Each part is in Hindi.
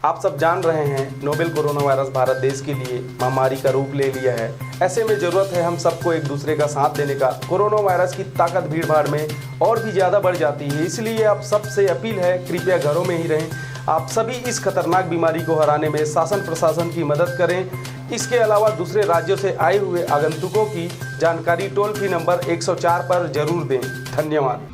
आप सब जान रहे हैं नोवेल कोरोना वायरस भारत देश के लिए महामारी का रूप ले लिया है। ऐसे में जरूरत है हम सबको एक दूसरे का साथ देने का। कोरोना वायरस की ताकत भीड़ भाड़ में और भी ज़्यादा बढ़ जाती है, इसलिए आप सबसे अपील है कृपया घरों में ही रहें। आप सभी इस खतरनाक बीमारी को हराने में शासन प्रशासन की मदद करें। इसके अलावा दूसरे राज्यों से आए हुए आगंतुकों की जानकारी टोल फ्री नंबर 104 पर जरूर दें। धन्यवाद।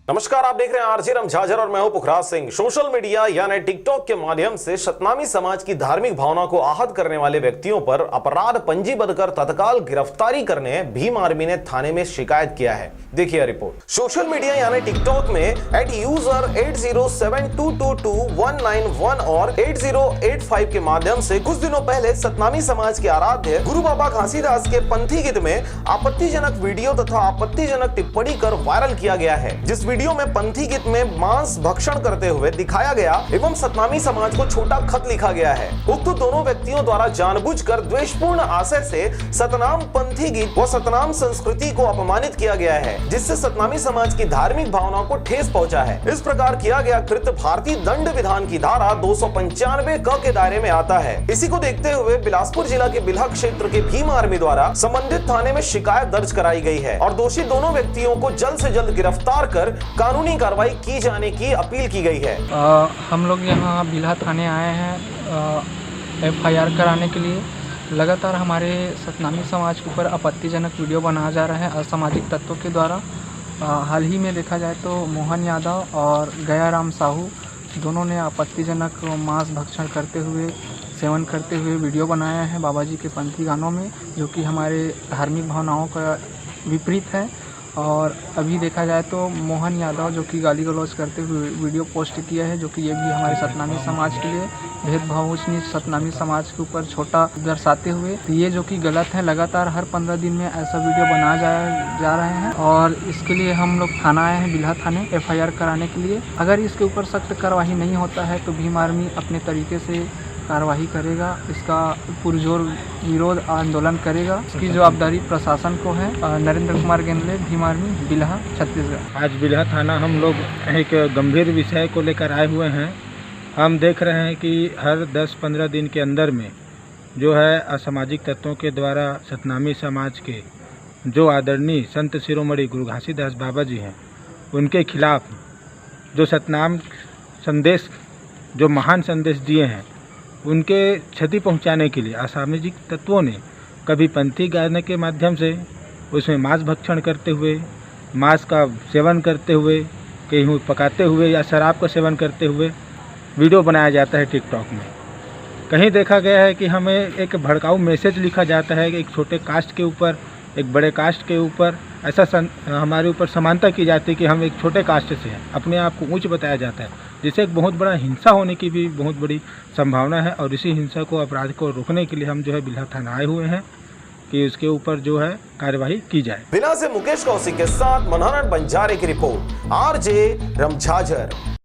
नमस्कार, आप देख रहे हैं आरजे रमझाझर और मैं हूं पुखराज सिंह। सोशल मीडिया यानी टिकटॉक के माध्यम से सतनामी समाज की धार्मिक भावना को आहत करने वाले व्यक्तियों पर अपराध पंजीबद्ध कर तत्काल गिरफ्तारी करने भीम आर्मी ने थाने में शिकायत किया है। देखिए रिपोर्ट। सोशल मीडिया यानी टिकटॉक में @user 8072221991 और 8085 के माध्यम से कुछ दिनों पहले सतनामी समाज के आराध्य गुरु बाबा घासीदास के पंथी गीत में आपत्तिजनक वीडियो तथा आपत्तिजनक टिप्पणी कर वायरल किया गया है। जिस वीडियो में पंथी गीत में मांस भक्षण करते हुए दिखाया गया एवं सतनामी समाज को छोटा खत लिखा गया है। उक्त दोनों व्यक्तियों द्वारा जानबूझकर द्वेषपूर्ण आशय से सतनाम पंथी गीत व सतनाम संस्कृति को अपमानित किया गया है, जिससे सतनामी समाज की धार्मिक भावनाओं को ठेस पहुंचा है। इस प्रकार किया गया कृत्य भारतीय दंड विधान की धारा 295 क के दायरे में आता है। इसी को देखते हुए बिलासपुर जिला के बिल्हा क्षेत्र के भीम आर्मी द्वारा संबंधित थाने में शिकायत दर्ज कराई गई है और दोषी दोनों व्यक्तियों को जल्द से जल्द गिरफ्तार कर कानूनी कार्रवाई की जाने की अपील की गई है। हम लोग यहाँ बिल्हा थाने आए हैं FIR कराने के लिए। लगातार हमारे सतनामी समाज के ऊपर आपत्तिजनक वीडियो बनाया जा रहा है असामाजिक तत्वों के द्वारा। हाल ही में देखा जाए तो मोहन यादव और गयाराम साहू दोनों ने आपत्तिजनक मांस भक्षण करते हुए सेवन करते हुए वीडियो बनाया है बाबा जी के पंथी गानों में, जो कि हमारे धार्मिक भावनाओं का विपरीत है। और अभी देखा जाए तो मोहन यादव जो कि गाली गलौज करते हुए वीडियो पोस्ट किया है, जो कि ये भी हमारे सतनामी समाज के लिए भेदभाव सतनामी समाज के ऊपर छोटा दर्शाते हुए ये जो कि गलत है। लगातार हर 15 दिन में ऐसा वीडियो बनाया जा रहे हैं और इसके लिए हम लोग थाना आए हैं बिल्हा थाने FIR कराने के लिए। अगर इसके ऊपर सख्त कार्रवाई नहीं होता है तो भीम आर्मी अपने तरीके से कार्रवाई करेगा, इसका पुरजोर विरोध आंदोलन करेगा। इसकी जवाबदारी प्रशासन को है। नरेंद्र कुमार गेंदले, भीम आर्मी, बिल्हा, छत्तीसगढ़। आज बिल्हा थाना हम लोग एक गंभीर विषय को लेकर आए हुए हैं। हम देख रहे हैं कि हर 10-15 दिन के अंदर में जो है असामाजिक तत्वों के द्वारा सतनामी समाज के जो आदरणीय संत शिरोमणि गुरु घासीदास बाबा जी हैं, उनके खिलाफ जो सतनाम संदेश, जो महान संदेश दिए हैं, उनके क्षति पहुंचाने के लिए असामाजिक तत्वों ने कभी पंथी गाने के माध्यम से उसमें मांस भक्षण करते हुए, मांस का सेवन करते हुए, कहीं पकाते हुए या शराब का सेवन करते हुए वीडियो बनाया जाता है टिकटॉक में। कहीं देखा गया है कि हमें एक भड़काऊ मैसेज लिखा जाता है कि एक छोटे कास्ट के ऊपर, एक बड़े कास्ट के ऊपर ऐसा हमारे ऊपर समानता की जाती है कि हम एक छोटे कास्ट से हैं, अपने आप को ऊंच बताया जाता है, जिससे एक बहुत बड़ा हिंसा होने की भी बहुत बड़ी संभावना है। और इसी हिंसा को, अपराध को रोकने के लिए हम जो है बिल्हा थाना आए हुए हैं कि उसके ऊपर जो है कार्यवाही की जाए। बिना से मुकेश कौशिक के साथ मनोहरन बंजारे की रिपोर्ट, आरजे रमझाझर।